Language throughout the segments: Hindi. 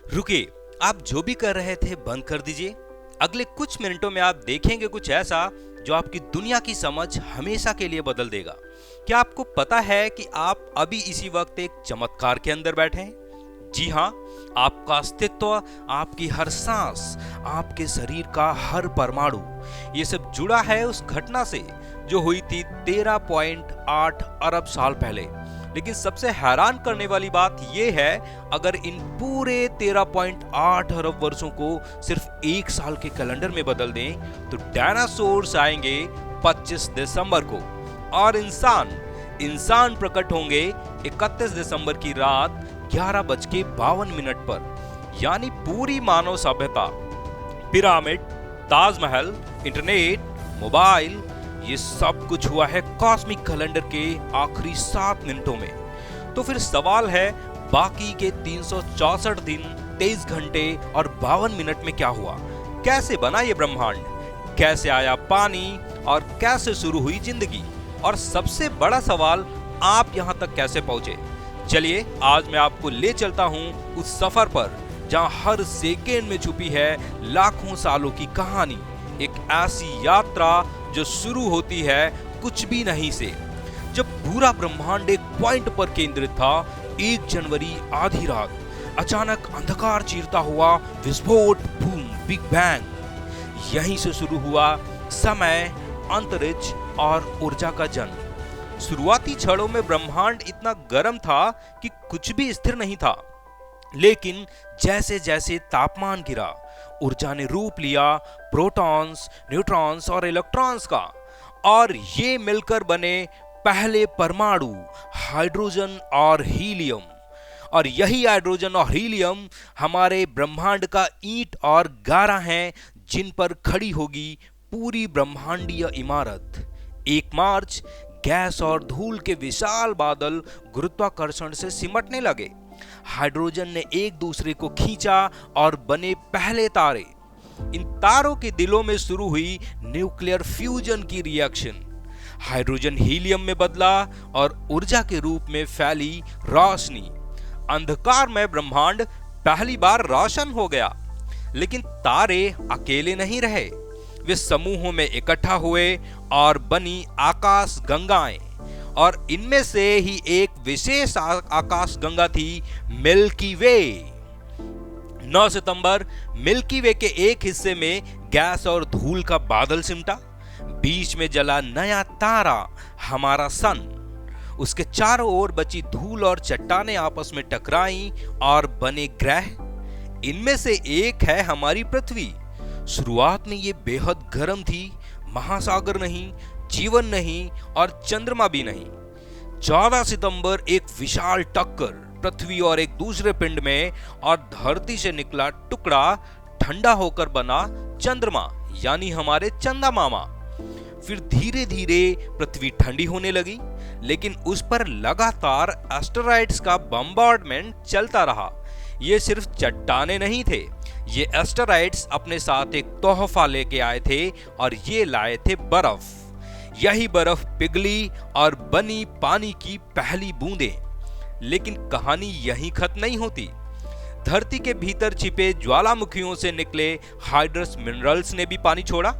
रुकिए, आप जो भी कर रहे थे बंद कर दीजिए। अगले कुछ मिनटों में आप देखेंगे कुछ ऐसा जो आपकी दुनिया की समझ हमेशा के लिए बदल देगा। क्या आपको पता है कि आप अभी इसी वक्त एक चमत्कार के अंदर बैठे हैं? जी हाँ, आपका अस्तित्व, आपकी हर सांस, आपके शरीर का हर परमाणु, ये सब जुड़ा है उस घटना से जो हुई थी 13.8 अरब साल पहले। लेकिन सबसे हैरान करने वाली बात यह है, अगर इन पूरे 13.8 अरब वर्षों को सिर्फ एक साल के कैलेंडर में बदल दें तो डायनासोर्स आएंगे 25 दिसंबर को और इंसान प्रकट होंगे 31 दिसंबर की रात 11:52 पर। यानी पूरी मानव सभ्यता, पिरामिड, ताजमहल, इंटरनेट, मोबाइल, ये सब कुछ हुआ है कॉस्मिक कैलेंडर के आखिरी 7 मिनटों में। तो फिर सवाल है, बाकी के 364 दिन, 23 घंटे और 52 मिनट में क्या हुआ? कैसे बना ये ब्रह्मांड? कैसे आया पानी और कैसे शुरू हुई जिंदगी? और सबसे बड़ा सवाल, आप यहां तक कैसे पहुंचे? चलिए आज मैं आपको ले चलता हूं उस सफर पर जहां हर सेकेंड में छुपी है लाखों सालों की कहानी। एक ऐसी यात्रा जो शुरू होती है कुछ भी नहीं से। जब पूरा ब्रह्मांड एक पॉइंट पर केंद्रित था, 1 जनवरी आधी रात, अचानक अंधकार चीरता हुआ विस्फोट, बूम, बिग बैंग। यहीं से शुरू हुआ समय, अंतरिक्ष और ऊर्जा का जन्म। शुरुआती क्षणों में ब्रह्मांड इतना गर्म था कि कुछ भी स्थिर नहीं था। लेकिन जैसे जैसे तापमान गिरा, ऊर्जा ने रूप लिया प्रोटॉन्स, न्यूट्रॉन्स और इलेक्ट्रॉन्स का, और ये मिलकर बने पहले परमाणु, हाइड्रोजन और हीलियम। और यही हाइड्रोजन और हीलियम हमारे ब्रह्मांड का ईंट और गारा हैं जिन पर खड़ी होगी पूरी ब्रह्मांडीय इमारत। 1 मार्च, गैस और धूल के विशाल बादल गुरुत्वाकर्षण से सिमटने लगे। हाइड्रोजन ने एक दूसरे को खींचा और बने पहले तारे। इन तारों के दिलों में शुरू हुई न्यूक्लियर फ्यूजन की रिएक्शन। हाइड्रोजन हीलियम में बदला और ऊर्जा के रूप में फैली रोशनी। अंधकार में ब्रह्मांड पहली बार रोशन हो गया। लेकिन तारे अकेले नहीं रहे, वे समूहों में इकट्ठा हुए और बनी आकाश गंगाएं। और इनमें से ही एक विशेष आकाश गंगा थी मिल्की वे। 9 सितंबर, मिल्की वे के एक हिस्से में गैस और धूल का बादल सिमटा। बीच में जला नया तारा, हमारा सन। उसके चारों ओर बची धूल और चट्टानें आपस में टकराईं और बने ग्रह। इनमें से एक है हमारी पृथ्वी। शुरुआत में ये बेहद गर्म थी, महासागर नहीं, जीवन नहीं और चंद्रमा भी नहीं। 14 सितंबर, एक विशाल टक्कर पृथ्वी और एक दूसरे पिंड में, और धरती से निकला टुकड़ा ठंडा होकर बना चंद्रमा, यानी हमारे चंदा मामा। फिर धीरे धीरे पृथ्वी ठंडी होने लगी, लेकिन उस पर लगातार एस्टेरॉइड्स का बम्बार्डमेंट चलता रहा। ये सिर्फ चट्टाने नहीं थे, ये एस्टेरॉइड्स अपने साथ एक तोहफा लेके आए थे, और ये लाए थे बर्फ। यही बर्फ पिघली और बनी पानी की पहली बूंदें। लेकिन कहानी यहीं खत्म नहीं होती। धरती के भीतर छिपे ज्वालामुखियों से निकले हाइड्रस मिनरल्स ने भी पानी छोड़ा।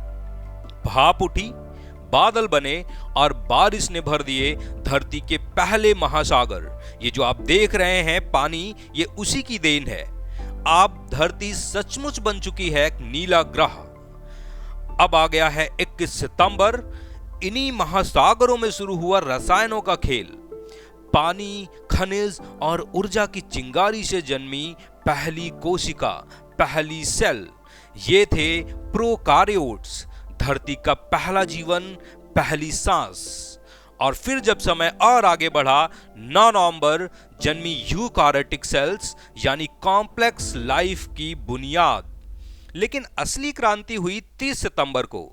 भाप उठी, बादल बने और बारिश ने भर दिए धरती के पहले महासागर। ये जो आप देख रहे हैं पानी, ये उसी की देन है। अब धरती सचमुच बन चुकी है एक नीला ग्रह। अब आ गया है 21 सितंबर। इन्हीं महासागरों में शुरू हुआ रसायनों का खेल। पानी, खनिज और ऊर्जा की चिंगारी से जन्मी पहली कोशिका, पहली सेल। ये थे प्रोकार्योट्स, धरती का पहला जीवन, पहली सांस। और फिर जब समय और आगे बढ़ा, 9 नवंबर, जन्मी यूकारियोटिक सेल्स, यानी कॉम्प्लेक्स लाइफ की बुनियाद। लेकिन असली क्रांति हुई 30 सितंबर को,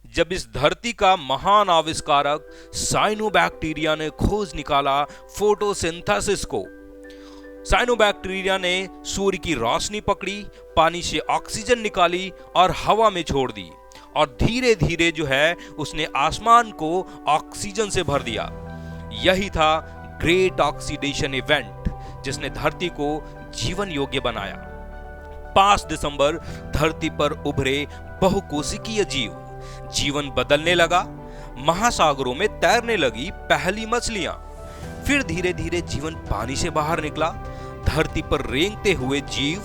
जब इस धरती का महान आविष्कारक साइनोबैक्टीरिया ने खोज निकाला फोटोसिंथेसिस को। साइनोबैक्टीरिया ने सूर्य की रोशनी पकड़ी, पानी से ऑक्सीजन निकाली और हवा में छोड़ दी, और धीरे धीरे जो है उसने आसमान को ऑक्सीजन से भर दिया। यही था ग्रेट ऑक्सीडेशन इवेंट, जिसने धरती को जीवन योग्य बनाया। 5 दिसंबर धरती पर उभरे बहुकोशिकीय जीव, जीवन बदलने लगा। महासागरों में तैरने लगी पहली मछलियां। फिर धीरे धीरे जीवन पानी से बाहर निकला, धरती पर रेंगते हुए जीव,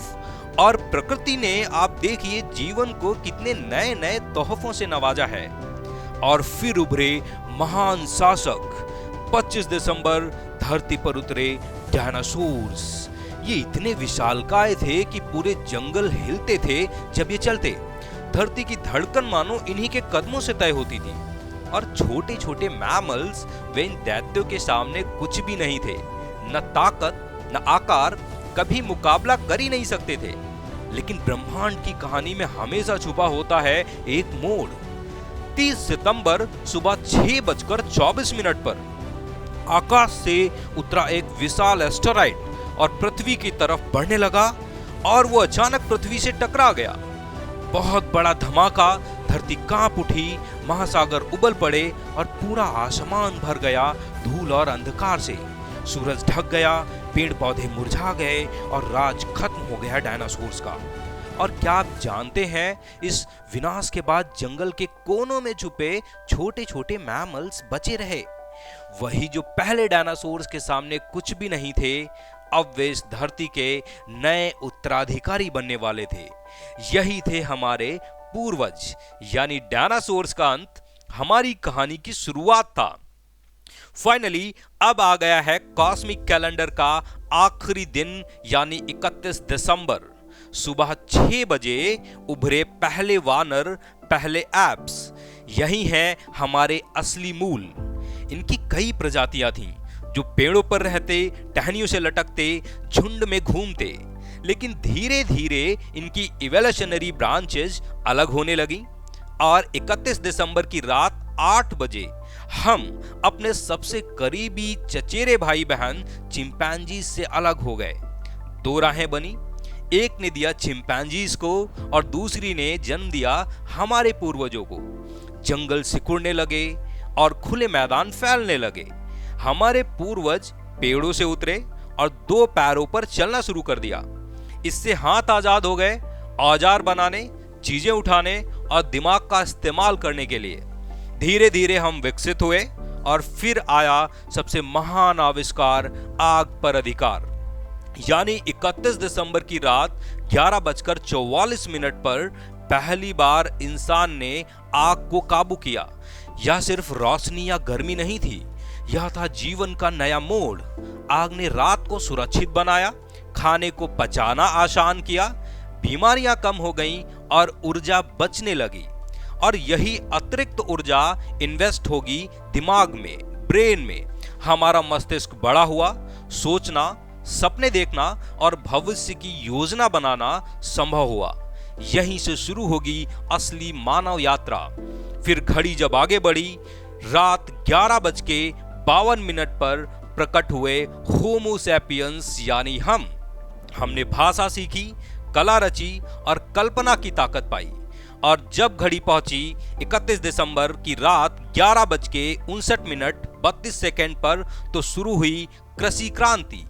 और प्रकृति ने आप देखिए जीवन को कितने नए नए तोहफों से नवाजा है। और फिर उभरे महान शासक। 25 दिसंबर धरती पर उतरे डायनासोर्स। ये इतने विशालकाय थे कि पूरे जंगल हिलते थे जब ये चलते। धरती की धड़कन मानो इन्हीं के कदमों से तय होती थी। और छोटे छोटे मैमल्स वे इन दैत्यों के सामने कुछ भी नहीं थे। न ताकत न आकार, कभी मुकाबला कर ही नहीं सकते थे। लेकिन ब्रह्मांड की कहानी में हमेशा छुपा होता है एक मोड़। 30 सितंबर सुबह 6:24 पर आकाश से उतरा एक विशाल एस्टेरॉइड और पृथ्वी की तरफ बढ़ने लगा, और वो अचानक पृथ्वी से टकरा गया। बहुत बड़ा धमाका, धरती कांप उठी, महासागर उबल पड़े और पूरा आसमान भर गया धूल और अंधकार से। सूरज ढक गया, पेड़ पौधे मुरझा गए और राज खत्म हो गया डायनासोर्स का। और क्या आप जानते हैं, इस विनाश के बाद जंगल के कोनों में छुपे छोटे छोटे मैमल्स बचे रहे। वही जो पहले डायनासोर्स के सामने कुछ भी नहीं थे, अब वे इस धरती के नए उत्तराधिकारी बनने वाले थे। यही थे हमारे पूर्वज, यानी डायनासोर्स का अंत हमारी कहानी की शुरुआत था। फाइनली अब आ गया है कॉस्मिक कैलेंडर का आखिरी दिन, यानी 31 दिसंबर। सुबह 6 बजे उभरे पहले वानर, पहले एप्स। यही हैं हमारे असली मूल। इनकी कई प्रजातियां थीं, जो पेड़ों पर रहते, टहनियों से लटकते, झुंड में घूमते। लेकिन धीरे धीरे इनकी इवोल्यूशनरी ब्रांचेज अलग होने लगी, और 31 दिसंबर की रात 8 बजे हम अपने सबसे करीबी चचेरे भाई बहन चिंपैंजीज से अलग हो गए। 2 राहें बनी, एक ने दिया चिंपैंजीज को और दूसरी ने जन्म दिया हमारे पूर्वजों को। जंगल सिकुड़ने लगे और खुले मैदान फैलने लगे। हमारे पूर्वज पेड़ों से उतरे और 2 पैरों पर चलना शुरू कर दिया। इससे हाथ आजाद हो गए औजार बनाने, चीजें उठाने और दिमाग का इस्तेमाल करने के लिए। धीरे धीरे हम विकसित हुए और फिर आया सबसे महान आविष्कार, आग पर अधिकार। यानी 31 दिसंबर की रात 11:44 पर पहली बार इंसान ने आग को काबू किया। यह सिर्फ रोशनी या गर्मी नहीं थी, यह था जीवन का नया मोड़। आग ने रात को सुरक्षित बनाया, खाने को पचाना आसान किया, बीमारियां कम हो गईं और ऊर्जा बचने लगी। और यही अतिरिक्त ऊर्जा इन्वेस्ट होगी दिमाग में, ब्रेन में। हमारा मस्तिष्क बड़ा हुआ, सोचना, सपने देखना और भविष्य की योजना बनाना संभव हुआ। यहीं से शुरू होगी असली मानव यात्रा। फिर घड़ी जब आगे बढ़ी, रात 11:52 पर प्रकट हुए होमो सैपियंस, यानी हमने भाषा सीखी, कला रची और कल्पना की ताकत पाई। और जब घड़ी पहुंची 31 दिसंबर की रात 11:59 पर, तो शुरू हुई कृषि क्रांति।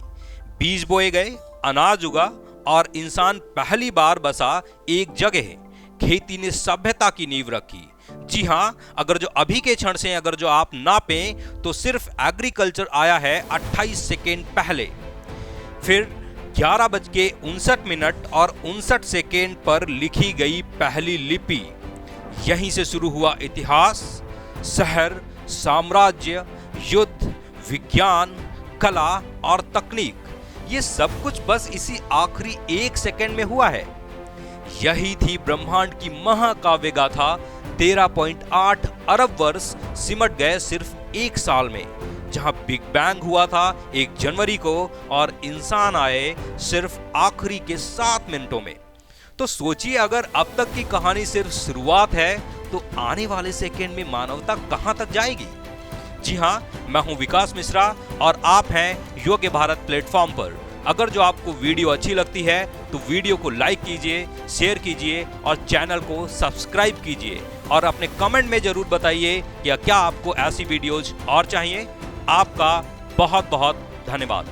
बीज बोए गए, अनाज उगा और इंसान पहली बार बसा एक जगह। खेती ने सभ्यता की नींव रखी। जी हाँ, अगर जो अभी के क्षण से अगर जो आप नापें तो सिर्फ एग्रीकल्चर आया है 28 सेकेंड पहले। फिर 11:59 और 59 पर लिखी गई पहली लिपि। यहीं से शुरू हुआ इतिहास, शहर, साम्राज्य, युद्ध, विज्ञान, कला और तकनीक। ये सब कुछ बस इसी आखिरी 1 सेकेंड में हुआ है। यही थी ब्रह्मांड की महाकाव्य गाथा। 13.8 अरब वर्ष सिमट गए सिर्फ 1 साल में। जहां बिग बैंग हुआ था 1 जनवरी को और इंसान आए सिर्फ आखिरी के 7 मिनटों में। तो सोचिए, अगर अब तक की कहानी सिर्फ शुरुआत है तो आने वाले सेकेंड में मानवता कहां तक जाएगी। जी हां, मैं हूं विकास मिश्रा और आप हैं योग्य भारत प्लेटफॉर्म पर। अगर जो आपको वीडियो अच्छी लगती है तो वीडियो को लाइक कीजिए, शेयर कीजिए और चैनल को सब्सक्राइब कीजिए। और अपने कमेंट में जरूर बताइए कि क्या आपको ऐसी वीडियोज और चाहिए। आपका बहुत बहुत धन्यवाद।